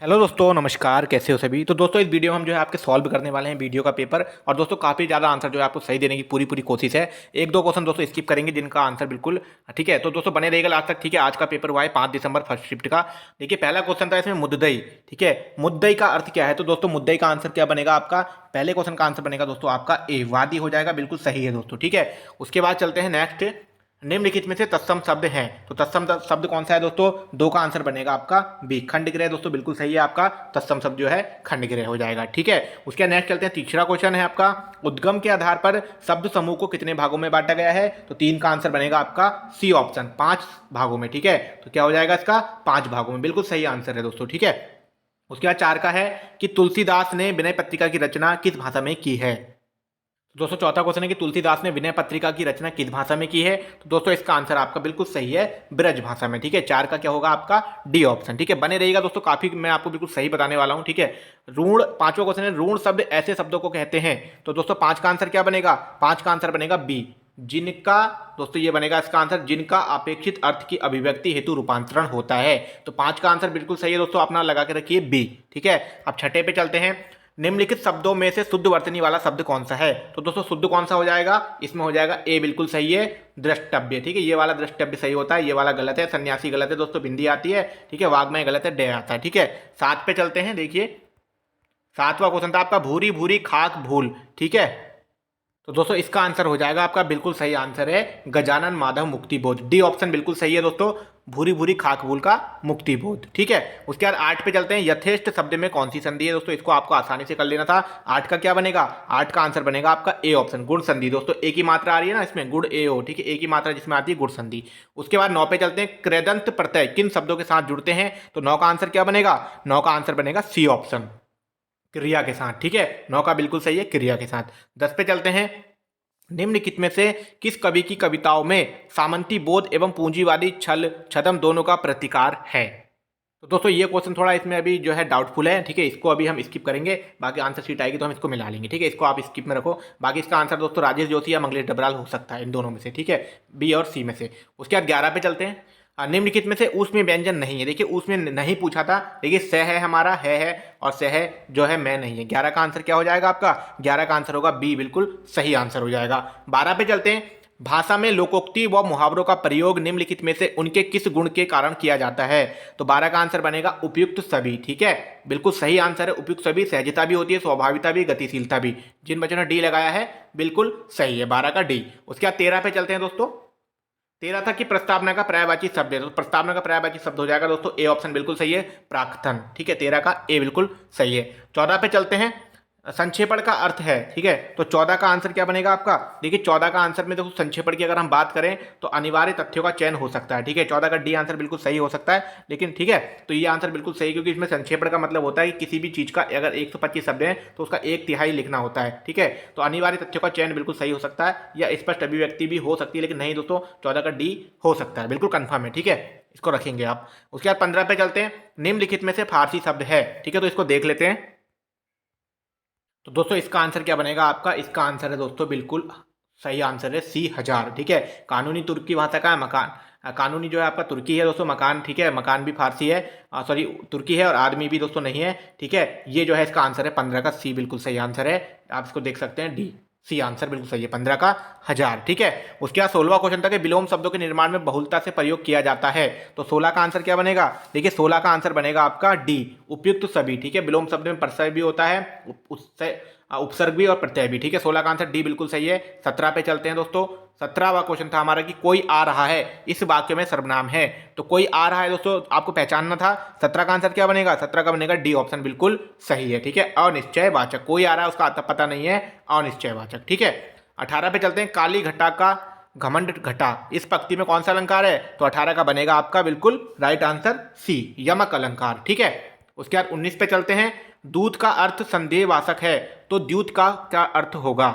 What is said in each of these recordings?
Hello दोस्तों, नमस्कार। कैसे हो सभी। तो दोस्तों, इस वीडियो में हम जो है आपके सॉल्व करने वाले हैं वीडियो का पेपर। और दोस्तों, काफ़ी ज़्यादा आंसर जो है आपको सही देने की पूरी पूरी कोशिश है। एक दो क्वेश्चन दोस्तों स्किप करेंगे जिनका आंसर बिल्कुल ठीक है। तो दोस्तों बने रहेगा लास्ट तक। ठीक है, आज का पेपर हुआ है 5 दिसंबर फर्स्ट शिफ्ट का। देखिए, पहला क्वेश्चन था इसमें मुद्दई। ठीक है, मुद्दई का अर्थ क्या है। तो दोस्तों, मुद्दई का आंसर क्या बनेगा आपका। पहले क्वेश्चन का आंसर बनेगा दोस्तों आपका ए, वादी हो जाएगा। बिल्कुल सही है दोस्तों। ठीक है, उसके बाद चलते हैं नेक्स्ट। निम्नलिखित में से तत्सम शब्द हैं। तो तत्सम शब्द कौन सा है दोस्तों। दो का आंसर बनेगा आपका बी, खंडग्रह। दोस्तों बिल्कुल सही है आपका, तत्सम शब्द जो है खंडग्रह हो जाएगा। ठीक है, उसके नेक्स्ट चलते हैं। तीसरा क्वेश्चन है आपका, उद्गम के आधार पर शब्द समूह को कितने भागों में बांटा गया है। तो 3 का आंसर बनेगा आपका सी ऑप्शन, 5 भागों में। ठीक है, तो क्या हो जाएगा इसका 5 भागों में। बिल्कुल सही आंसर है दोस्तों। ठीक है, उसके बाद 4 का है कि तुलसीदास ने विनय पत्रिका की रचना किस भाषा में की है। दोस्तों चौथा क्वेश्चन है कि तुलसीदास ने विनय पत्रिका की रचना किस भाषा में की है। तो दोस्तों इसका आंसर आपका बिल्कुल सही है, ब्रज भाषा में। ठीक है, 4 का क्या होगा आपका डी ऑप्शन। ठीक है, बने रहेगा दोस्तों, काफी मैं आपको बिल्कुल सही बताने वाला हूं। ठीक है, ऋण, पांचवा क्वेश्चन है, ऋण शब्द ऐसे शब्दों को कहते हैं। तो दोस्तों 5 का आंसर क्या बनेगा, 5 का आंसर बनेगा बी, जिनका। दोस्तों ये बनेगा इसका आंसर, जिनका अपेक्षित अर्थ की अभिव्यक्ति हेतु रूपांतरण होता है। तो 5 का आंसर बिल्कुल सही है दोस्तों, अपना लगा के रखिए बी। ठीक है, अब छठे पे चलते हैं। निम्नलिखित शब्दों में से शुद्ध वर्तनी वाला शब्द कौन सा है। तो दोस्तों शुद्ध कौन सा हो जाएगा, इसमें हो जाएगा ए, बिल्कुल सही है, द्रष्टव्य। ठीक है, ये वाला द्रष्टव्य सही होता है, ये वाला गलत है। सन्यासी गलत है दोस्तों, बिंदी आती है। ठीक है, वाग्मय गलत है, डे आता है। ठीक है, 7 पे चलते हैं। देखिए, 7वां क्वेश्चन था आपका, भूरी भूरी खाक भूल। ठीक है, तो दोस्तों इसका आंसर हो जाएगा आपका, बिल्कुल सही आंसर है गजानन माधव मुक्तिबोध। डी ऑप्शन बिल्कुल सही है दोस्तों, भूरी भूरी खाकभूल का मुक्तिबोध। ठीक है, उसके बाद 8 पे चलते हैं। यथेष्ट शब्द में कौन सी संधि है। दोस्तों इसको आपको आसानी से कर लेना था। 8 का क्या बनेगा, 8 का आंसर बनेगा आपका ए ऑप्शन, गुण संधि। दोस्तों एक ही मात्रा आ रही है ना इसमें, गुड़ ए ओ। ठीक है, एक ही मात्रा जिसमें आती है गुण संधि। उसके बाद 9 पे चलते हैं। कृदंत प्रत्यय किन शब्दों के साथ जुड़ते हैं। तो 9 का आंसर क्या बनेगा, 9 का आंसर बनेगा सी ऑप्शन, क्रिया के साथ। ठीक है, 9 का बिल्कुल सही है, क्रिया के साथ। 10 पे चलते हैं। निम्नलिखित में से किस कवि की कविताओं में सामंती बोध एवं पूंजीवादी छल छदम दोनों का प्रतिकार है। तो दोस्तों ये क्वेश्चन थोड़ा इसमें अभी जो है डाउटफुल है। ठीक है, इसको अभी हम स्किप करेंगे, बाकी आंसर शीट आएगी तो हम इसको मिला लेंगे। ठीक है, इसको आप स्किप में रखो। बाकी इसका आंसर दोस्तों राजेश जोशी या मंगलेश डबराल हो सकता है, इन दोनों में से। ठीक है, बी और सी में से। उसके बाद 11 पे चलते हैं। निम्नलिखित में से उसमें व्यंजन नहीं है। देखिए, उसमें नहीं पूछा था। देखिए, स है हमारा, है और स है जो है मैं नहीं है। 11 का आंसर क्या हो जाएगा आपका, 11 का आंसर होगा बी, बिल्कुल सही आंसर हो जाएगा। 12 पे चलते हैं। भाषा में लोकोक्ति व मुहावरों का प्रयोग निम्नलिखित में से उनके किस गुण के कारण किया जाता है। तो 12 का आंसर बनेगा उपयुक्त सभी। ठीक है, बिल्कुल सही आंसर है उपयुक्त सभी। सहजता भी होती है, स्वाभाविकता भी, गतिशीलता भी। जिन बच्चों ने डी लगाया है बिल्कुल सही है, 12 का डी। उसके बाद 13 पे चलते हैं दोस्तों। 13 था कि प्रस्तावना का पर्यायवाची शब्द है। तो प्रस्तावना का पर्यायवाची शब्द हो जाएगा दोस्तों ए ऑप्शन, बिल्कुल सही है, प्राक्तन। ठीक है, 13 का ए बिल्कुल सही है। 14 पे चलते हैं। संक्षेपण का अर्थ है। ठीक है, तो 14 का आंसर क्या बनेगा आपका। देखिए, 14 का आंसर में देखो, संक्षेपण की अगर हम बात करें तो अनिवार्य तथ्यों का चयन हो सकता है। ठीक है, 14 का डी आंसर बिल्कुल सही हो सकता है। लेकिन ठीक है, तो ये आंसर बिल्कुल सही, क्योंकि इसमें संक्षेपण का मतलब होता है कि किसी भी चीज का अगर 125 शब्द है तो उसका 1/3 लिखना होता है। ठीक है, तो अनिवार्य तथ्यों का चयन बिल्कुल सही हो सकता है, या स्पष्ट अभिव्यक्ति भी हो सकती है। लेकिन नहीं दोस्तों, 14 का डी हो सकता है, बिल्कुल कंफर्म है। ठीक है, इसको रखेंगे आप। उसके बाद 15 पे चलते हैं। निम्नलिखित में से फारसी शब्द है। ठीक है, तो इसको देख लेते हैं। तो दोस्तों इसका आंसर क्या बनेगा आपका, इसका आंसर है दोस्तों बिल्कुल सही आंसर है सी, हजार। ठीक है, कानूनी तुर्की भाषा का है मकान। कानूनी जो है आपका तुर्की है दोस्तों, मकान। ठीक है, मकान भी फारसी है, सॉरी तुर्की है, और आदमी भी दोस्तों नहीं है। ठीक है, ये जो है इसका आंसर है 15 का सी, बिल्कुल सही आंसर है। आप इसको देख सकते हैं, डी सी आंसर बिल्कुल सही है, 15 का हजार। ठीक है, उसके बाद 16वां क्वेश्चन था कि विलोम शब्दों के निर्माण में बहुलता से प्रयोग किया जाता है। तो 16 का आंसर क्या बनेगा। देखिए, 16 का आंसर बनेगा आपका डी, उपयुक्त सभी। ठीक है, विलोम शब्द में प्रत्यय भी होता है, उससे उपसर्ग भी और प्रत्यय भी। ठीक है, 16 का आंसर डी बिल्कुल सही है। 17 पे चलते हैं दोस्तों। 17वां क्वेश्चन था हमारा कि कोई आ रहा है इस वाक्य में सर्वनाम है। तो कोई आ रहा है दोस्तों आपको पहचानना था। 17 का आंसर क्या बनेगा, 17 का बनेगा डी ऑप्शन, बिल्कुल सही है। ठीक है, अनिश्चयवाचक, कोई आ रहा है उसका पता नहीं है, अनिश्चयवाचक। ठीक है, 18 पे चलते हैं। काली घटा का घमंड घटा, इस पंक्ति में कौन सा अलंकार है। तो 18 का बनेगा आपका बिल्कुल राइट आंसर सी, यमक अलंकार। ठीक है, उसके बाद 19 पे चलते हैं। दूत का अर्थ संदेहवाचक है, तो द्यूत का क्या अर्थ होगा।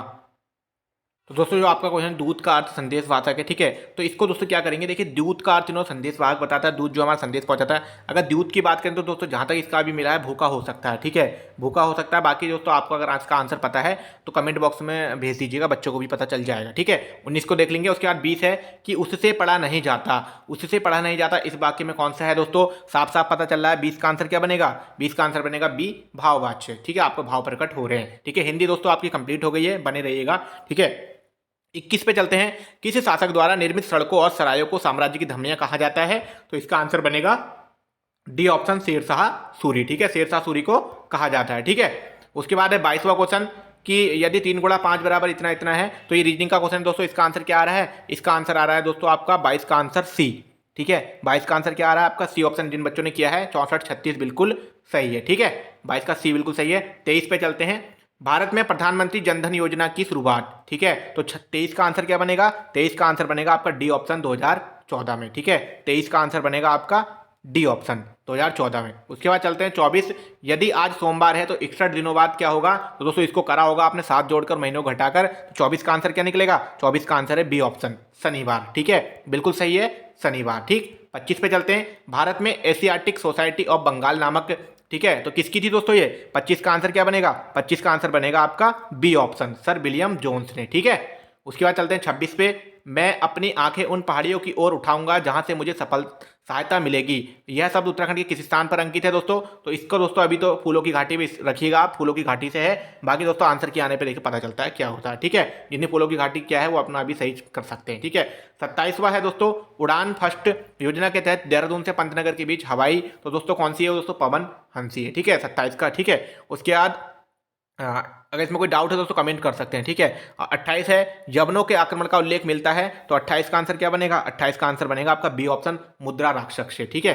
तो दोस्तों जो आपका क्वेश्चन दूध का अर्थ संदेशवाहक है, ठीक है, तो इसको दोस्तों क्या करेंगे, देखिए दूध का अर्थ संदेशवाहक बताता है, दूध जो हमारा संदेश पहुंचाता है। अगर दूध की बात करें तो दोस्तों जहां तक इसका भी मिला है भूखा हो सकता है, ठीक है, भूखा हो सकता है। बाकी दोस्तों आपको अगर आज का आंसर पता है तो कमेंट बॉक्स में भेज दीजिएगा, बच्चों को भी पता चल जाएगा, ठीक है। 19 को देख लेंगे। उसके बाद 20 है कि उससे पढ़ा नहीं जाता, उससे पढ़ा नहीं जाता इस वाक्य में कौन सा है दोस्तों, साफ साफ पता चल रहा है। 20 का आंसर क्या बनेगा, 20 का आंसर बनेगा बी, भाववाच्य, ठीक है, आपको भाव प्रकट हो रहे हैं, ठीक है। हिंदी दोस्तों आपकी कंप्लीट हो गई है, बने रहिएगा, ठीक है। 21 पे चलते हैं। किस शासक द्वारा निर्मित सड़कों और सरायों को साम्राज्य की धमनियां कहा जाता है, तो इसका आंसर बनेगा डी ऑप्शन, शेरशाह सूरी, ठीक है, शेरशाह सूरी को कहा जाता है, ठीक है। उसके बाद है 22वां क्वेश्चन कि यदि 3 गुणा 5 बराबर इतना इतना है, तो ये रीजनिंग का क्वेश्चन दोस्तों। इसका आंसर क्या आ रहा है, इसका आंसर आ रहा है दोस्तों आपका 22 का आंसर सी, ठीक है, 22 का आंसर क्या आ रहा है आपका सी ऑप्शन। जिन बच्चों ने किया है 64 36 बिल्कुल सही है, ठीक है, 22 का सी बिल्कुल सही है। 23 पे चलते हैं। भारत में प्रधानमंत्री जनधन योजना की शुरुआत, ठीक है, तो 23 का आंसर क्या बनेगा, 23 का आंसर बनेगा आपका डी ऑप्शन 2014 में, ठीक है, 23 का आंसर बनेगा आपका डी ऑप्शन 2014 में। उसके बाद चलते हैं 24। यदि आज सोमवार है तो 61 दिनों बाद क्या होगा, तो दोस्तों इसको करा होगा आपने 7 जोड़कर महीनों घटाकर, तो 24 का आंसर क्या निकलेगा, 24 का आंसर है बी ऑप्शन, शनिवार, ठीक है, बिल्कुल सही है, शनिवार, ठीक। 25 पे चलते हैं। भारत में एशियाटिक सोसाइटी ऑफ बंगाल नामक, ठीक है, तो किसकी थी दोस्तों ये, 25 का आंसर क्या बनेगा, 25 का आंसर बनेगा आपका B option, sir William Jones ने, ठीक है। उसके बाद चलते हैं 26 पे। मैं अपनी आंखें उन पहाड़ियों की ओर उठाऊंगा जहां से मुझे सफल सहायता मिलेगी। यह शब्द उत्तराखंड के किस स्थान पर अंकित है दोस्तों, तो इसको दोस्तों अभी तो फूलों की घाटी भी रखिएगा आप, फूलों की घाटी से है, बाकी दोस्तों आंसर के आने पे देखिए पता चलता है क्या होता है, ठीक है। जिन्हें फूलों की घाटी क्या है वो अपना अभी सही कर सकते हैं, ठीक है। 27वां है दोस्तों, उड़ान फर्स्ट योजना के तहत देहरादून से पंतनगर के बीच हवाई, तो दोस्तों कौन सी है दोस्तों, पवन हंसी है, ठीक है, 27 का, ठीक है। उसके बाद अगर इसमें कोई डाउट है दोस्तों कमेंट कर सकते हैं, ठीक है। 28 है, यवनों के आक्रमण का उल्लेख मिलता है, तो 28 का आंसर क्या बनेगा, 28 का आंसर बनेगा आपका बी ऑप्शन, मुद्रा राक्षस से, ठीक है,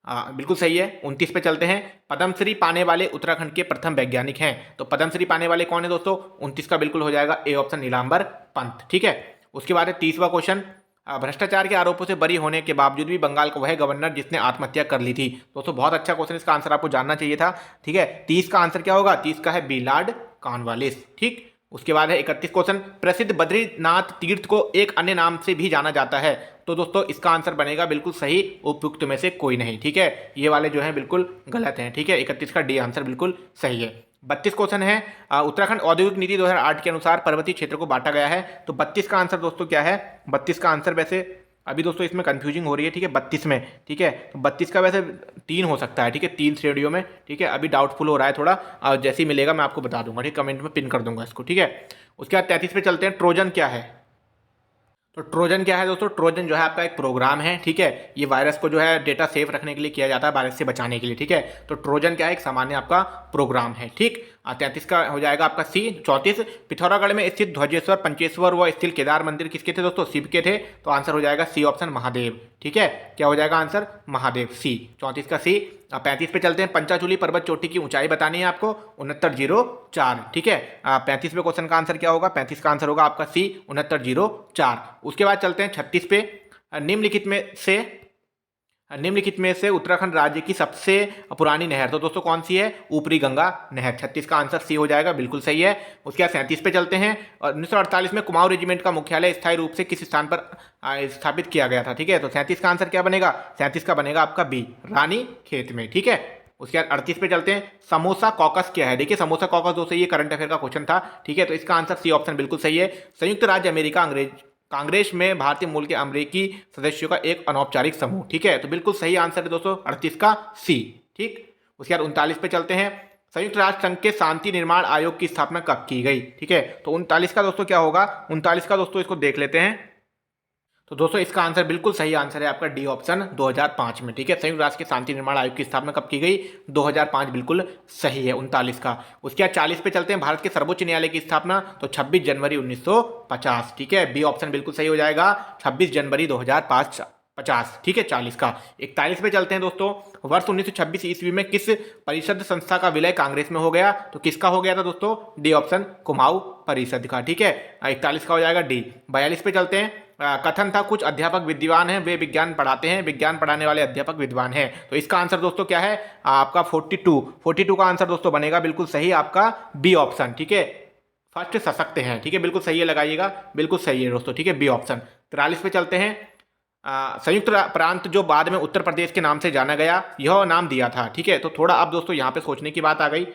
बिल्कुल सही है। 29 पे चलते हैं। पद्मश्री पाने वाले उत्तराखंड के प्रथम वैज्ञानिक हैं, तो पद्मश्री पाने वाले कौन है दोस्तों, 29 का बिल्कुल हो जाएगा ए ऑप्शन, नीलांबर पंत, ठीक है। उसके बाद है 30वां क्वेश्चन। भ्रष्टाचार के आरोपों से बरी होने के बावजूद भी बंगाल का वह गवर्नर जिसने आत्महत्या कर ली थी, दोस्तों बहुत अच्छा क्वेश्चन, इसका आंसर आपको जानना चाहिए था, ठीक है। 30 का आंसर क्या होगा, 30 का है बी, लॉर्ड कॉर्नवालिस, ठीक। उसके बाद है 31 क्वेश्चन। प्रसिद्ध बद्रीनाथ तीर्थ को एक अन्य नाम से भी जाना जाता है, तो दोस्तों इसका आंसर बनेगा बिल्कुल सही, उपयुक्त में से कोई नहीं, ठीक है, ये वाले जो हैं बिल्कुल गलत हैं, ठीक है। 31 का डी आंसर बिल्कुल सही है। 32 क्वेश्चन है। उत्तराखंड औद्योगिक नीति 2008 के अनुसार पर्वतीय क्षेत्र को बांटा गया है, तो 32 का आंसर दोस्तों क्या है, 32 का आंसर वैसे अभी दोस्तों इसमें कंफ्यूजिंग हो रही है, ठीक है, 32 में, ठीक है, तो 32 का वैसे 3 हो सकता है, ठीक है, 3 श्रेणियों में, ठीक है, अभी डाउटफुल हो रहा है थोड़ा, और जैसे ही मिलेगा मैं आपको बता दूंगा, ठीक, कमेंट में पिन कर दूंगा इसको, ठीक है। उसके बाद 33 पे चलते हैं। ट्रोजन क्या है, तो ट्रोजन क्या है दोस्तों, ट्रोजन जो है आपका एक प्रोग्राम है, ठीक है, ये वायरस को जो है डेटा सेफ रखने के लिए किया जाता है, वायरस से बचाने के लिए, ठीक है, तो ट्रोजन क्या है, एक सामान्य आपका प्रोग्राम है, ठीक। 33 का हो जाएगा आपका सी। 34, पिथौरागढ़ में स्थित ध्वजेश्वर पंचेश्वर व स्थिल केदार मंदिर किसके थे दोस्तों, शिव के थे, तो आंसर हो जाएगा सी ऑप्शन, महादेव, ठीक है, क्या हो जाएगा आंसर, महादेव, सी, 34 का सी। 35 पे चलते हैं। पंचाचूली पर्वत चोटी की ऊंचाई बतानी है आपको, 6904, ठीक है। 35 पे क्वेश्चन का आंसर क्या होगा, 35 का आंसर होगा आपका सी, 6904। उसके बाद चलते हैं 36 पे। निम्नलिखित में से उत्तराखंड राज्य की सबसे पुरानी नहर, तो दोस्तों कौन सी है, ऊपरी गंगा नहर, 36 का आंसर सी हो जाएगा, बिल्कुल सही है। उसके बाद 37 पे चलते हैं। 1948 में कुमाऊं रेजिमेंट का मुख्यालय स्थायी रूप से किस स्थान पर स्थापित किया गया था, ठीक है, तो 37 का आंसर क्या बनेगा, 37 का बनेगा आपका बी, रानी खेत में, ठीक है। उसके बाद 38 पे चलते हैं। समोसा कॉकस क्या है, देखिए समोसा कॉकस दोस्तों ये करंट अफेयर का क्वेश्चन था, ठीक है, तो इसका आंसर सी ऑप्शन बिल्कुल सही है। संयुक्त राज्य अमेरिका कांग्रेस में भारतीय मूल के अमेरिकी सदस्यों का एक अनौपचारिक समूह, ठीक है, तो बिल्कुल सही आंसर है दोस्तों 38 का सी, ठीक। उसके बाद 39 पे चलते हैं। संयुक्त राष्ट्र संघ के शांति निर्माण आयोग की स्थापना कब की गई, ठीक है, तो 39 का दोस्तों क्या होगा, 39 का दोस्तों इसको देख लेते हैं, तो दोस्तों इसका आंसर बिल्कुल सही आंसर है आपका डी ऑप्शन, 2005 में, ठीक है। संयुक्त राष्ट्र के शांति निर्माण आयोग की स्थापना कब की गई, 2005 बिल्कुल सही है 39 का। उसके बाद 40 पे चलते हैं। भारत के सर्वोच्च न्यायालय की स्थापना, तो 26 जनवरी 1950, ठीक है, बी ऑप्शन बिल्कुल सही हो जाएगा, 26 जनवरी 2050, ठीक है। 40 का 41 पे चलते हैं दोस्तों। वर्ष 1926 ईस्वी में किस परिषद संस्था का विलय कांग्रेस में हो गया, तो किसका हो गया था दोस्तों, डी ऑप्शन, कुमाऊं परिषद का, ठीक है, 41 का हो जाएगा डी। 42 पे चलते हैं। कथन था कुछ अध्यापक विद्वान हैं, वे विज्ञान पढ़ाते हैं, विज्ञान पढ़ाने वाले अध्यापक विद्वान हैं, तो इसका आंसर दोस्तों क्या है आपका 42 का आंसर दोस्तों बनेगा बिल्कुल सही आपका बी ऑप्शन, ठीक है, फर्स्ट सशक्त हैं, ठीक है, बिल्कुल सही है, लगाइएगा, बिल्कुल सही है दोस्तों, ठीक है, बी ऑप्शन। 43 पे चलते हैं। संयुक्त प्रांत जो बाद में उत्तर प्रदेश के नाम से जाना गया, यह नाम दिया था, ठीक है। तो थोड़ा अब दोस्तों यहाँ पे सोचने की बात आ गई।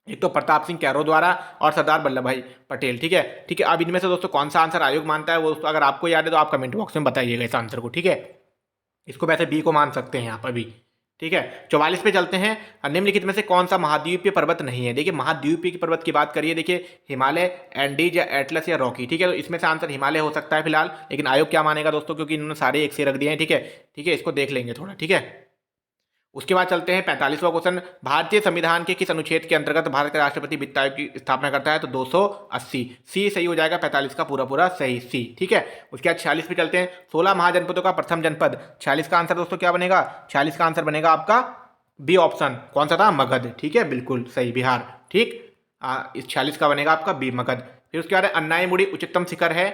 एक तो प्रताप सिंह कैरो द्वारा और सरदार वल्लभ भाई पटेल, ठीक है, ठीक है। अब इनमें से दोस्तों कौन सा आंसर आयोग मानता है वो दोस्तों अगर आपको याद है तो आप कमेंट बॉक्स में बताइएगा इस आंसर को, ठीक है। इसको वैसे बी को मान सकते हैं यहाँ पर भी, ठीक है। 44 पे चलते हैं। निम्नलिखित में से कौन सा महाद्वीपीय पर्वत नहीं है? देखिए महाद्वीपीय की पर्वत की बात करिए, देखिए हिमालय, एंडीज या एटलस या रॉकी, ठीक है। तो इसमें से आंसर हिमालय हो सकता है फिलहाल, लेकिन आयोग क्या मानेगा दोस्तों, क्योंकि इन्होंने सारे एक से रख दिए हैं, ठीक है, ठीक है। इसको देख लेंगे थोड़ा, ठीक है। उसके बाद चलते हैं 45वां क्वेश्चन। भारतीय संविधान के किस अनुच्छेद के अंतर्गत भारत का राष्ट्रपति वित्त आयोग की स्थापना करता है? तो 280, सी सही हो जाएगा, 45 का पूरा पूरा सही, सी, ठीक है। उसके बाद 46 पे चलते हैं। 16 महाजनपदों का प्रथम जनपद, 46 का आंसर दोस्तों क्या बनेगा? 46 का आंसर बनेगा आपका बी ऑप्शन। कौन सा था? मगध, ठीक है, बिल्कुल सही, बिहार, ठीक। इस 46 का बनेगा आपका बी, मगध। फिर उसके बाद अन्नायमुड़ी उच्चतम शिखर है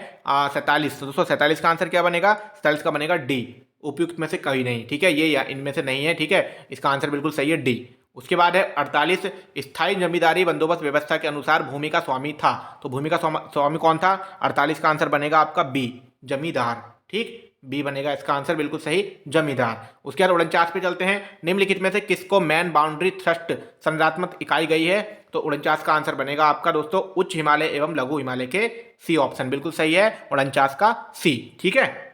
47, तो दोस्तों 47 का आंसर क्या बनेगा? 47 का बनेगा डी, उपयुक्त में से कहीं नहीं, ठीक है, ये या इनमें से नहीं है, ठीक है। इसका आंसर बिल्कुल सही है, डी। उसके बाद है 48, स्थायी जमींदारी बंदोबस्त व्यवस्था के अनुसार भूमि का स्वामी था, तो भूमि का स्वामी कौन था? 48 का आंसर बनेगा आपका बी, जमींदार, ठीक, बी बनेगा इसका आंसर, बिल्कुल सही, जमींदार। उसके बाद 49 पे चलते हैं। निम्नलिखित में से किसको मैन बाउंड्री थ्रस्ट संरचनात्मक इकाई गई है? तो 49 का आंसर बनेगा आपका दोस्तों उच्च हिमालय एवं लघु हिमालय के, सी ऑप्शन, बिल्कुल सही है, 49 का सी, ठीक है।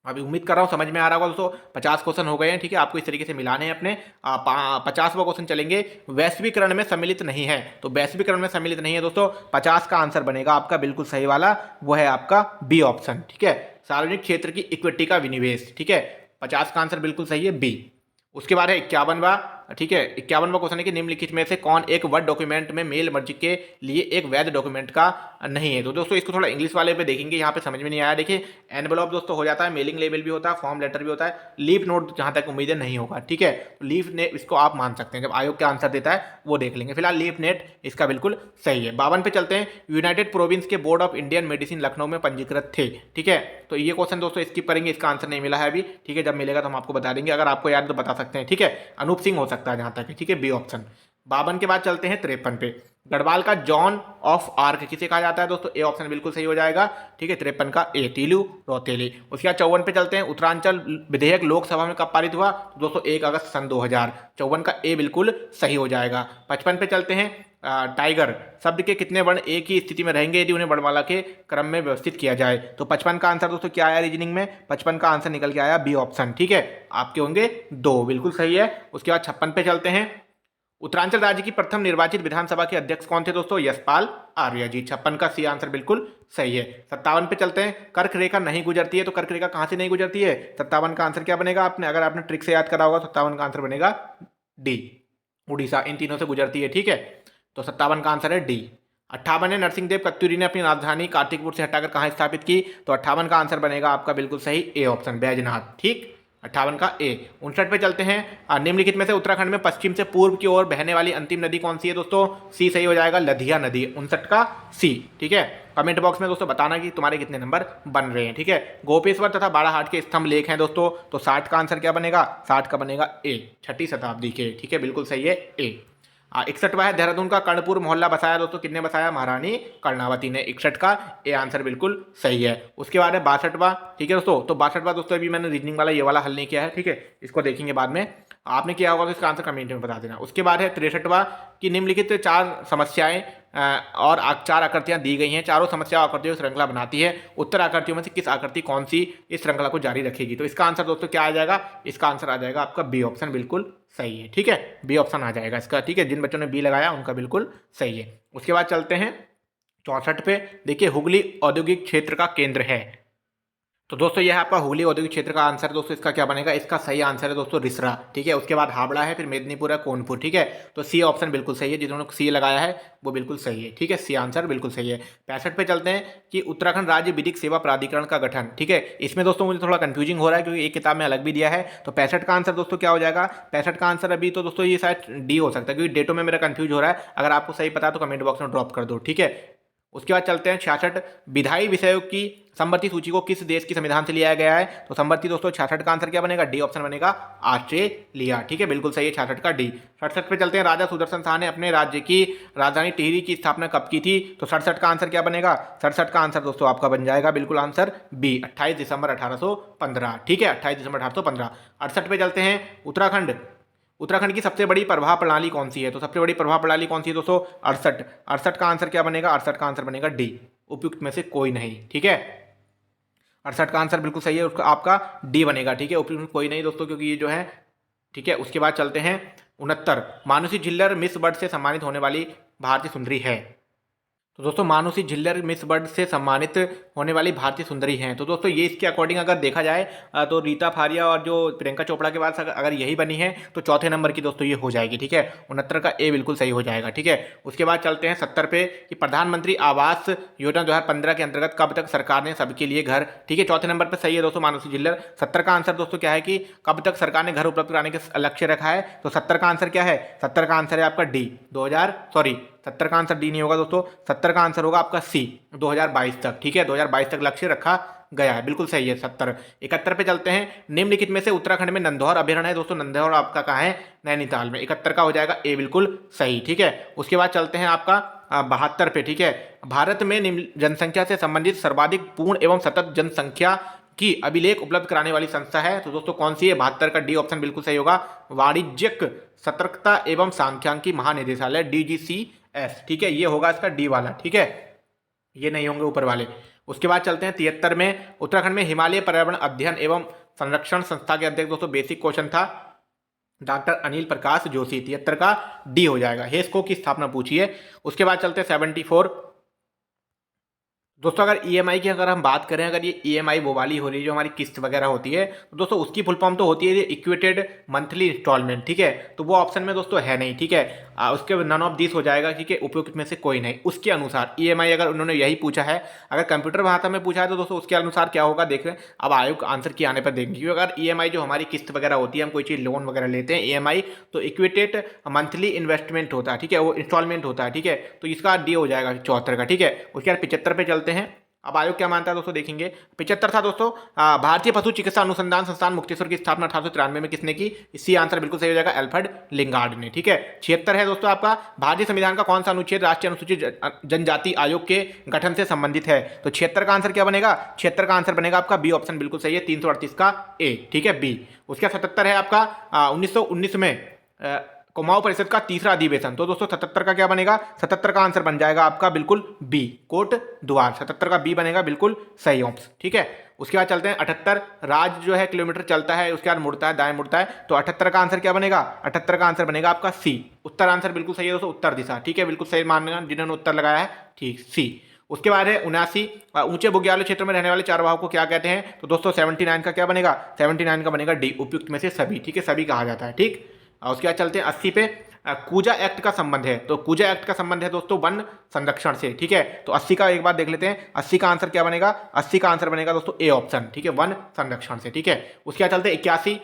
अभी उम्मीद कर रहा हूँ समझ में आ रहा होगा दोस्तों। 50 क्वेश्चन हो गए हैं, ठीक है, आपको इस तरीके से मिलाने हैं अपने। 50वां क्वेश्चन चलेंगे। वैश्वीकरण में सम्मिलित नहीं है, तो वैश्वीकरण में सम्मिलित नहीं है दोस्तों, 50 का आंसर बनेगा आपका बिल्कुल सही वाला, वो है आपका बी ऑप्शन, ठीक है। सार्वजनिक क्षेत्र की इक्विटी का विनिवेश, ठीक है, 50 का आंसर बिल्कुल सही है, बी। उसके बाद है 51वां, ठीक है, 51वां क्वेश्चन है कि निम्नलिखित में से कौन एक वर्ड डॉक्यूमेंट में मेल मर्ज के लिए एक वैध डॉक्यूमेंट का नहीं है? तो दोस्तों इसको थोड़ा इंग्लिश वाले पे देखेंगे, यहाँ पे समझ में नहीं आया। देखिए एनवेलप दोस्तों हो जाता है, मेलिंग लेबल भी होता है, फॉर्म लेटर भी होता है, लीफ नोट जहाँ तक उम्मीदें नहीं होगा, ठीक है। तो लीफ ने इसको आप मान सकते हैं, जब आयोग का आंसर देता है वो देख लेंगे। फिलहाल लीफ नेट इसका बिल्कुल सही है। 52 पे चलते हैं। यूनाइटेड प्रोविंस के board of Indian medicine Lucknow में पंजीकृत थे, ठीक है। तो ये क्वेश्चन दोस्तों स्किप करेंगे, इसका आंसर नहीं मिला है अभी, ठीक है, जब मिलेगा तो हम आपको बता देंगे, अगर आपको याद तो बता सकते हैं, ठीक है। अनूप सिंह हो सकता है जहां तक है, ठीक है, बी ऑप्शन। 52 के बाद चलते हैं 53 पे। गढ़वाल का जॉन ऑफ आर्क किसे कहा जाता है? दोस्तों ए ऑप्शन बिल्कुल सही हो जाएगा, ठीक है, 53 का ए, तीलू रौतेली। उसके बाद 54 पे चलते हैं। उत्तरांचल विधेयक लोकसभा में कब पारित हुआ? दोस्तों 1 अगस्त सन 2000, 54 का ए बिल्कुल सही हो जाएगा। 55 पे चलते हैं। टाइगर शब्द के कितने वर्ण एक ही स्थिति में रहेंगे यदि उन्हें वर्णमाला के क्रम में व्यवस्थित किया जाए? तो 55 का आंसर दोस्तों क्या आया रीजनिंग में? 55 का आंसर निकल के आया बी ऑप्शन, ठीक है, आपके होंगे 2, बिल्कुल सही है। उसके बाद 56 पे चलते हैं। उत्तरांचल राज्य की प्रथम निर्वाचित विधानसभा के अध्यक्ष कौन थे दोस्तों? यशपाल आर्य जी, 56 का सी आंसर बिल्कुल सही है। 57 पे चलते हैं। कर्क रेखा नहीं गुजरती है, तो कर्क रेखा कहां से नहीं गुजरती है? 57 का आंसर क्या बनेगा? आपने अगर आपने ट्रिक से याद करा होगा, 57 का आंसर बनेगा डी, उड़ीसा, इन तीनों से गुजरती है, ठीक है। तो 57 का आंसर है डी। 58 है। नरसिंहदेव कत्यूरी ने अपनी राजधानी कार्तिकपुर से हटाकर कहाँ स्थापित की? तो 58 का आंसर बनेगा आपका बिल्कुल सही ए ऑप्शन, बैजनाथ, ठीक, 58 का ए। 59 पे चलते हैं। निम्नलिखित में से उत्तराखंड में पश्चिम से पूर्व की ओर बहने वाली अंतिम नदी कौन सी है दोस्तों? सी सही हो जाएगा, लधिया नदी, 59 का सी, ठीक है। कमेंट बॉक्स में दोस्तों बताना कि तुम्हारे कितने नंबर बन रहे हैं, ठीक है। गोपेश्वर तथा बाड़ाहाट के स्तंभ लेख हैं दोस्तों, तो 60 का आंसर क्या बनेगा? 60 का बनेगा ए, 6ठी शताब्दी के, ठीक है, बिल्कुल सही है, ए। 61वां है। देहरादून का कर्णपुर मोहल्ला बसाया दोस्तों, किसने बसाया? महारानी कर्णावती ने, 61 का ए आंसर बिल्कुल सही है। उसके बाद है 62वां, ठीक है दोस्तों। तो 62वां दोस्तों अभी मैंने रीजनिंग वाला ये वाला हल नहीं किया है, ठीक है, इसको देखेंगे बाद में। आपने किया होगा तो इसका आंसर कमेंट में बता देना। उसके बाद है 63वां कि निम्नलिखित 4 समस्याएं और 4 आकृतियां दी गई हैं, चारों समस्या आकृतियों की श्रृंखला बनाती है, उत्तर आकृतियों में से किस आकृति कौन सी इस श्रृंखला को जारी रखेगी? तो इसका आंसर दोस्तों क्या आ जाएगा? इसका आंसर आ जाएगा आपका बी ऑप्शन, बिल्कुल सही है, ठीक है, बी ऑप्शन आ जाएगा इसका, ठीक है। जिन बच्चों ने बी लगाया उनका बिल्कुल सही है। उसके बाद चलते हैं 64 पे। देखिए हुगली औद्योगिक क्षेत्र का केंद्र है, तो दोस्तों यह है आपका हुगली औद्योगिक क्षेत्र का आंसर। दोस्तों इसका क्या बनेगा? इसका सही आंसर है दोस्तों रिसरा, ठीक है। उसके बाद हावड़ा है, फिर मेदिनीपुर है, कोनपुर, ठीक है। तो सी ऑप्शन बिल्कुल सही है, जिन्होंने सी लगाया है वो बिल्कुल सही है, ठीक है, सी आंसर बिल्कुल सही है। 65 पे चलते हैं कि उत्तराखंड राज्य विधिक सेवा प्राधिकरण का गठन, ठीक है। इसमें दोस्तों मुझे थोड़ा कंफ्यूजिंग हो रहा है क्योंकि एक किताब में अलग भी दिया है। तो 65 का आंसर दोस्तों क्या हो जाएगा? 65 का आंसर अभी तो दोस्तों ये शायद डी हो सकता है, क्योंकि डेटों में मेरा कंफ्यूज हो रहा है। अगर आपको सही पता है तो कमेंट बॉक्स में ड्रॉप कर दो, ठीक है। उसके बाद चलते हैं 66 विधायी विषयों की समवर्ती सूची को किस देश की संविधान से लिया गया है। तो समवर्ती दोस्तों 66 का आंसर क्या बनेगा, डी ऑप्शन बनेगा, ऑस्ट्रेलिया। ठीक है, बिल्कुल सही है 66 का डी। 67 पे चलते हैं, राजा सुदर्शन शाह ने अपने राज्य की राजधानी टिहरी की स्थापना कब की थी। तो 67 का आंसर क्या बनेगा, 67 का आंसर दोस्तों आपका बन जाएगा बिल्कुल आंसर बी, 28 दिसंबर 1815। ठीक है, 28 दिसंबर 1815। 68 पे चलते हैं, उत्तराखंड की सबसे बड़ी प्रवाह प्रणाली कौन सी है। तो सबसे बड़ी प्रवाह प्रणाली कौन सी है दोस्तों, 68। 68 का आंसर क्या बनेगा, 68 का आंसर बनेगा डी, उपयुक्त में से कोई नहीं। ठीक है, 68 का आंसर बिल्कुल सही है, उसका आपका डी बनेगा। ठीक है, उपयुक्त में कोई नहीं दोस्तों, क्योंकि ये जो है, ठीक है। उसके बाद चलते हैं 69, मानुषी झिल्लर मिस वर्ल्ड से सम्मानित होने वाली भारतीय सुंदरी है। तो दोस्तों मानुषी झिल्लर मिस वर्ल्ड से सम्मानित होने वाली भारतीय सुंदरी हैं। तो दोस्तों ये इसके अकॉर्डिंग अगर देखा जाए तो रीता फारिया और जो प्रियंका चोपड़ा के बाद अगर यही बनी है तो चौथे नंबर की दोस्तों ये हो जाएगी। ठीक है, 69 का ए बिल्कुल सही हो जाएगा। ठीक है, उसके बाद चलते हैं 70 पे कि प्रधानमंत्री आवास योजना 2015 के अंतर्गत कब तक सरकार ने सबके लिए घर। ठीक है, चौथे नंबर पर सही है दोस्तों मानुषी झिल्लर। 70 का आंसर दोस्तों क्या है कि कब तक सरकार ने घर उपलब्ध कराने का लक्ष्य रखा है। तो 70 का आंसर क्या है, 70 का आंसर है आपका डी, 70 का आंसर डी नहीं होगा दोस्तों, 70 का आंसर होगा आपका सी, 2022 तक। ठीक है, 2022 तक लक्ष्य रखा गया है, बिल्कुल सही है 70। 71 पे चलते हैं, निम्नलिखित में से उत्तराखंड में नंदौर अभयारण्य है। दोस्तों नंदौर आपका कहाँ है, नैनीताल में। 71 का हो जाएगा ए बिल्कुल सही। ठीक है, उसके बाद चलते हैं आपका 72 पे। ठीक है, भारत में जनसंख्या से संबंधित सर्वाधिक पूर्ण एवं सतत जनसंख्या की अभिलेख उपलब्ध कराने वाली संस्था है। तो दोस्तों कौन सी है, 72 का डी ऑप्शन बिल्कुल सही होगा, वाणिज्यिक सतर्कता एवं सांख्यिकी महानिदेशालय, DGCS। ठीक है, ये होगा इसका डी वाला। ठीक है, ये नहीं होंगे ऊपर वाले। उसके बाद चलते हैं 73 में, उत्तराखंड में हिमालय पर्यावरण अध्ययन एवं संरक्षण संस्था के अध्यक्ष। दोस्तों बेसिक क्वेश्चन था, डॉक्टर अनिल प्रकाश जोशी। 73 का डी हो जाएगा, हेस्को की स्थापना पूछी है। उसके बाद चलते हैं 74। दोस्तों अगर ईएमआई की अगर हम बात करें, अगर ये ईएमआई वो वाली हो रही है जो हमारी किस्त वगैरह होती है, तो दोस्तों उसकी फुल फॉर्म तो होती है इक्वेटेड मंथली इंस्टॉलमेंट। ठीक है, तो वो ऑप्शन में दोस्तों है नहीं। ठीक है, उसके नन ऑफ दिस हो जाएगा। ठीक है, उपयुक्त में से कोई नहीं। उसके अनुसार ईएमआई अगर उन्होंने यही पूछा है, अगर कंप्यूटर भाषा में पूछा है तो दोस्तों उसके अनुसार क्या होगा देख रहे हैं, अब आयोग आंसर की आने पर देखेंगे। क्योंकि अगर ईएमआई जो हमारी किस्त वगैरह होती है, हम कोई चीज़ लोन वगैरह लेते हैं ईएमआई, तो इक्वेटेड मंथली इन्वेस्टमेंट होता है। ठीक है, वो इंस्टॉलमेंट होता है। ठीक है, तो इसका डी हो जाएगा 74 का। ठीक है, उसके बाद 75 पे चलते हैं। अब आयोग क्या मानता है दोस्तों देखेंगे। 75 था दोस्तों, भारतीय पशु चिकित्सा अनुसंधान संस्थान मुक्तेश्वर की स्थापना 1893 में किसने की। इसी आंसर बिल्कुल सही हो जाएगा, अल्फ्रेड लिंगार्ड ने। ठीक है, 76 है दोस्तों आपका, भारतीय संविधान का कौन सा अनुच्छेद राष्ट्रीय अनुसूचित जनजाति आयोग के गठन से संबंधित है। तो 76 का आंसर क्या बनेगा, 76 का आंसर बनेगा आपका बी ऑप्शन बिल्कुल सही है, 338 का ए। ठीक है, बी। उसके 77 है आपका 1919 में कुमाऊं परिषद का तीसरा अधिवेशन। तो दोस्तों 77 का क्या बनेगा, 77 का आंसर बन जाएगा आपका बिल्कुल बी, कोट द्वार। 77 का बी बनेगा बिल्कुल सही ऑप्शन। ठीक है, उसके बाद चलते हैं 78, राज जो है किलोमीटर चलता है, उसके बाद मुड़ता है, दाएं मुड़ता है। तो 78 का आंसर क्या बनेगा, 78 का आंसर बनेगा आपका सी, उत्तर आंसर बिल्कुल सही है दोस्तों, उत्तर दिशा। ठीक है, बिल्कुल सही मानना जिन्होंने उत्तर लगाया है, ठीक सी। उसके बाद है 79, ऊंचे बुग्यालों क्षेत्र में रहने वाले चारवाहों को क्या कहते हैं। तो दोस्तों 79 का क्या बनेगा, 79 का बनेगा डी, उपयुक्त में से सभी। ठीक है, सभी कहा जाता है। ठीक, उसके बाद चलते हैं 80 पे, कूजा एक्ट का संबंध है। तो कूजा एक्ट का संबंध है दोस्तों वन संरक्षण से। ठीक है, तो 80 का एक बार देख लेते हैं, 80 का आंसर क्या बनेगा, 80 का आंसर बनेगा दोस्तों ए ऑप्शन। ठीक है, वन संरक्षण से। ठीक है, उसके बाद चलते हैं 81,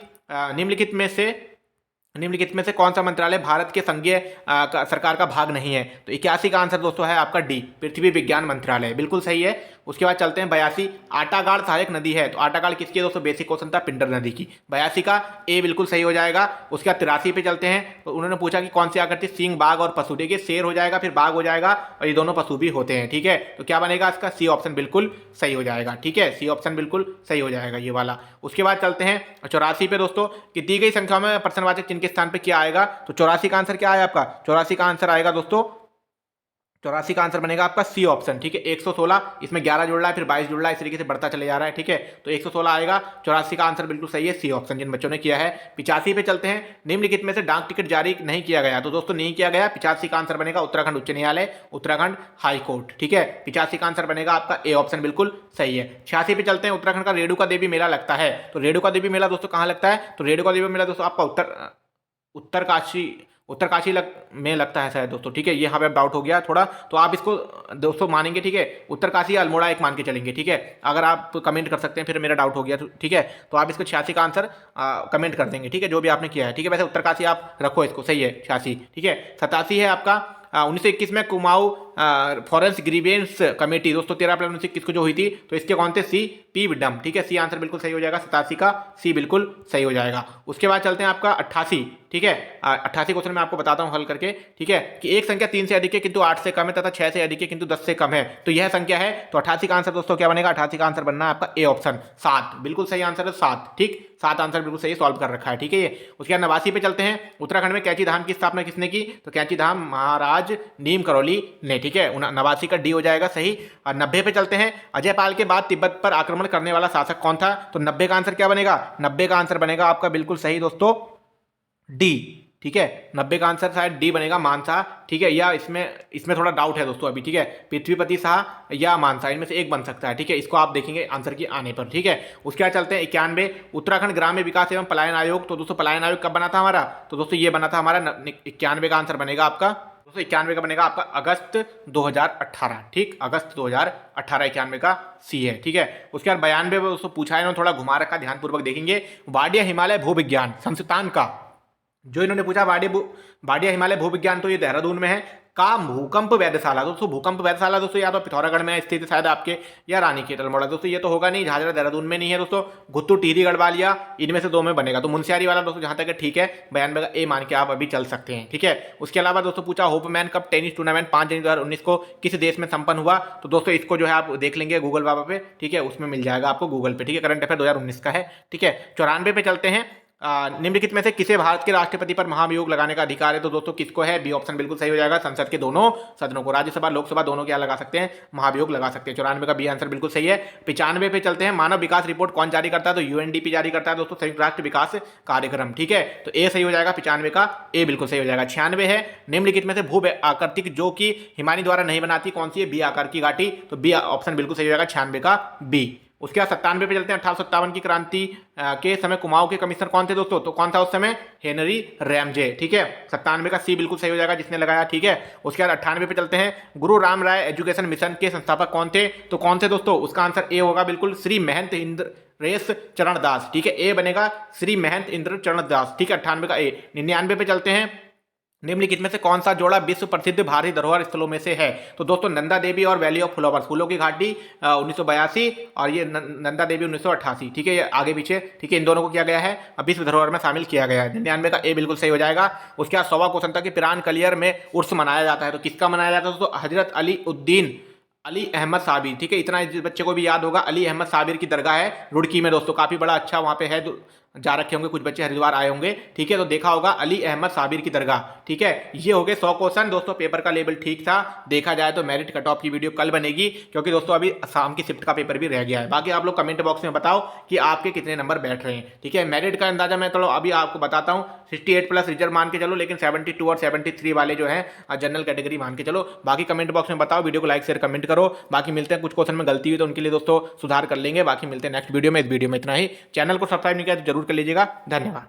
निम्नलिखित में से कौन सा मंत्रालय भारत के संघीय सरकार का भाग नहीं है। तो 81 का आंसर दोस्तों है आपका डी, पृथ्वी विज्ञान मंत्रालय, बिल्कुल सही है। उसके बाद चलते हैं 82, आटागाड़ सहायक नदी है। तो आटागाड़ किसकी है दोस्तों, बेसिक क्वेश्चन था, पिंडर नदी की। 82 का ए बिल्कुल सही हो जाएगा। उसके बाद 83 पे चलते हैं, तो उन्होंने पूछा कि कौन सी आकृति सिंह, बाघ और पशु। देखिए शेर हो जाएगा, फिर बाघ हो जाएगा, और ये दोनों पशु भी होते हैं। ठीक है, तो क्या बनेगा इसका, सी ऑप्शन बिल्कुल सही हो जाएगा। ठीक है, सी ऑप्शन बिल्कुल सही हो जाएगा ये वाला। उसके बाद चलते हैं 84 पे दोस्तों, कि दी गई संख्या में प्रश्नवाचक चिन्ह के स्थान पे क्या आएगा। तो 84 का आंसर क्या आया आपका, 84 का आंसर आएगा दोस्तों, 84 का आंसर बनेगा आपका सी ऑप्शन। ठीक है, 116, इसमें 11 जुड़ रहा है, फिर 22 जुड़ रहा है, इस तरीके से बढ़ता चले जा रहा है। ठीक है, तो 116 आएगा, 84 का आंसर बिल्कुल सही है, सी ऑप्शन, जिन बच्चों ने किया है। 85 पे चलते हैं, निम्नलिखित में से डाक टिकट जारी नहीं किया गया। तो दोस्तों नहीं किया गया, 85 का आंसर बनेगा उत्तराखंड उच्च न्यायालय, उत्तराखंड हाई कोर्ट। ठीक है, 85 का आंसर बनेगा आपका ए ऑप्शन बिल्कुल सही है। 86 पे चलते हैं, उत्तराखंड का रेणुका देवी मेला लगता है। तो रेणुका देवी मेला दोस्तों कहाँ लगता है, तो रेणुका देवी मेला दोस्तों आपका उत्तरकाशी में लगता है शायद दोस्तों। ठीक है, यहाँ पे डाउट हो गया थोड़ा, तो आप इसको दोस्तों मानेंगे। ठीक है, उत्तरकाशी या अल्मोड़ा एक मान के चलेंगे। ठीक है, अगर आप कमेंट कर सकते हैं, फिर मेरा डाउट हो गया। ठीक है, तो आप इसको 86 का आंसर कमेंट कर देंगे। ठीक है, जो भी आपने किया है। ठीक है, वैसे उत्तरकाशी आप रखो इसको, सही है 86। ठीक है, 87 है आपका 1921 में कुमाऊं फॉरेंस ग्रीवेंस कमेटी दोस्तों 13 अप्रैल 19 किसको जो हुई थी, तो इसके कौन थे, सी पी विडम। ठीक है, सी आंसर बिल्कुल सही हो जाएगा, 87 का सी बिल्कुल सही हो जाएगा। उसके बाद चलते हैं आपका 88। ठीक है, 88 क्वेश्चन मैं आपको बताता हूं हल करके। ठीक है, कि एक संख्या 3 से अधिक है किंतु 8 से कम है तथा 6 से अधिक है किंतु 10 से कम है, तो यह संख्या है। तो 88 का आंसर दोस्तों क्या बनेगा, 88 का आंसर बनना है आपका ए ऑप्शन 7, बिल्कुल सही आंसर है 7। ठीक, 7 आंसर बिल्कुल सही सॉल्व कर रखा है। ठीक है, ये उसके बाद 89 पे चलते हैं। उत्तराखंड में कैंची धाम की स्थापना किसने की, तो कैंची धाम महाराज नीम करौली ने। ठीक है, 89 का डी हो जाएगा सही। और 90 पे चलते हैं। अजय पाल के बाद तिब्बत पर आक्रमण करने वाला शासक कौन था, तो 90 का आंसर क्या बनेगा, 90 का आंसर बनेगा आपका बिल्कुल सही दोस्तों डी। ठीक है, 90 का आंसर शायद डी बनेगा, मानसा। ठीक है, या इसमें थोड़ा डाउट है दोस्तों अभी। ठीक है, पृथ्वीपति शाह या मानसा, इनमें से एक बन सकता है। ठीक है, इसको आप देखेंगे आंसर की आने पर। ठीक है, उसके बाद चलते हैं 91 उत्तराखंड ग्राम्य विकास एवं पलायन आयोग। तो दोस्तों पलायन आयोग कब बना था हमारा, तो दोस्तों ये बना था हमारा 91 का आंसर बनेगा आपका दोस्तों 91 का बनेगा आपका अगस्त 2018। ठीक, अगस्त 2018 91 का सी है। ठीक है, उसके बाद 92 में दोस्तों पूछा है, इन्होंने थोड़ा घुमा रखा, ध्यानपूर्वक देखेंगे। वाडिया हिमालय भूविज्ञान संस्थान का जो इन्होंने पूछा, वाडिया हिमालय भूविज्ञान, तो ये देहरादून में है। का भूकंप वेधशाला, दोस्तों भूकंप वेधशाला दोस्तों या तो पिथौरागढ़ में स्थित शायद आपके, या रानीखेत अल्मोड़ा। दोस्तों ये तो होगा नहीं, झाझरा देहरादून में नहीं है दोस्तों, गुत्तू टिहरी गढ़वालिया, इनमें से 2 में बनेगा। तो मुंशियारी वाला दोस्तों जहां तक है ठीक है, 92 का ए मान के आप अभी चल सकते हैं। ठीक है, उसके अलावा दोस्तों पूछा होपमैन कप टेनिस टूर्नामेंट 5 जनवरी 2019 को किस देश में संपन्न हुआ, तो दोस्तों इसको जो है आप देख लेंगे गूगल बाबा पे। ठीक है, उसमें मिल जाएगा आपको गूगल पे। ठीक है, करंट अफेयर 2019 का है। ठीक है, 94 पे चलते हैं। निम्नलिखित में से किसे भारत के राष्ट्रपति पर महाभियोग लगाने का अधिकार है, तो दोस्तों किसको है, बी ऑप्शन बिल्कुल सही हो जाएगा। संसद के दोनों सदनों को, राज्यसभा लोकसभा दोनों क्या लगा सकते हैं, महाभियोग लगा सकते हैं। 94 का बी आंसर बिल्कुल सही है। 95 पे चलते हैं। मानव विकास रिपोर्ट कौन जारी करता है, तो यूएनडीपी जारी करता है दोस्तों, संयुक्त राष्ट्र विकास कार्यक्रम। ठीक है, तो ए सही हो जाएगा, 95 का ए बिल्कुल सही हो जाएगा। 96 है। निम्नलिखित में से भू आकृतिक जो कि हिमानी द्वारा नहीं बनाती कौन सी है, बी आकार की घाटी, तो बी ऑप्शन बिल्कुल सही हो जाएगा, 96 का बी। उसके बाद 97 पे चलते हैं। 1857 की क्रांति के समय कुमाऊं के कमिश्नर कौन थे दोस्तों, तो कौन था उस समय, हेनरी रैमजे। ठीक है, 97 का सी बिल्कुल सही हो जाएगा जिसने लगाया। ठीक है, उसके बाद 98 पे चलते हैं। गुरु राम राय एजुकेशन मिशन के संस्थापक कौन थे, तो कौन थे दोस्तों, उसका आंसर ए होगा बिल्कुल, श्री महंत इंद्रेश चरण दास। ठीक है, ए बनेगा श्री महंत इंद्र चरण दास। ठीक है, 98 का ए। 99 पे चलते हैं। निम्नलिखित में से कौन सा जोड़ा विश्व प्रसिद्ध भारतीय धरोहर स्थलों में से है, तो दोस्तों नंदा देवी और वैली ऑफ फ्लावर्स, फूलों की घाटी 1982 और ये नंदा देवी 1988। ठीक है, ये आगे पीछे। ठीक है, इन दोनों को किया गया है विश्व धरोहर में शामिल किया गया है। 99 का ए बिल्कुल सही हो जाएगा। उसके बाद 100वां क्वेश्चन था कि पिरान कलियर में उर्स मनाया जाता है, तो किसका मनाया जाता है दोस्तों, हजरत अली अहमद साबिर। ठीक है, इतना इस बच्चे को भी याद होगा, अली अहमद साबिर की दरगाह है रुड़की में दोस्तों, काफी बड़ा अच्छा वहां पे है, जा रखे होंगे कुछ बच्चे, हरिद्वार आए होंगे। ठीक है, तो देखा होगा अली अहमद साबिर की दरगाह। ठीक है, ये हो गए 100 क्वेश्चन दोस्तों। पेपर का लेवल ठीक था, देखा जाए तो मेरिट कट ऑफ की वीडियो कल बनेगी, क्योंकि दोस्तों अभी शाम की शिफ्ट का पेपर भी रह गया है। बाकी आप लोग कमेंट बॉक्स में बताओ कि आपके कितने नंबर बैठ रहे हैं। ठीक है, मेरिट का अंदाजा मैं चलो अभी आपको बताता हूँ, 68 प्लस रिजर्व मान के चलो, लेकिन 72 और 73 वाले जो है जनरल कैटेगरी मान के चलो। बाकी कमेंट बॉक्स में बताओ, वीडियो को लाइक शेयर कमेंट करो। बाकी मिलते हैं, कुछ क्वेश्चन में गलती हुई तो उनके लिए दोस्तों सुधार कर लेंगे। बाकी मिलते हैं नेक्स्ट वीडियो में। इस वीडियो में इतना ही। चैनल को सब्सक्राइब नहीं किया तो जरूर कर लीजिएगा। धन्यवाद।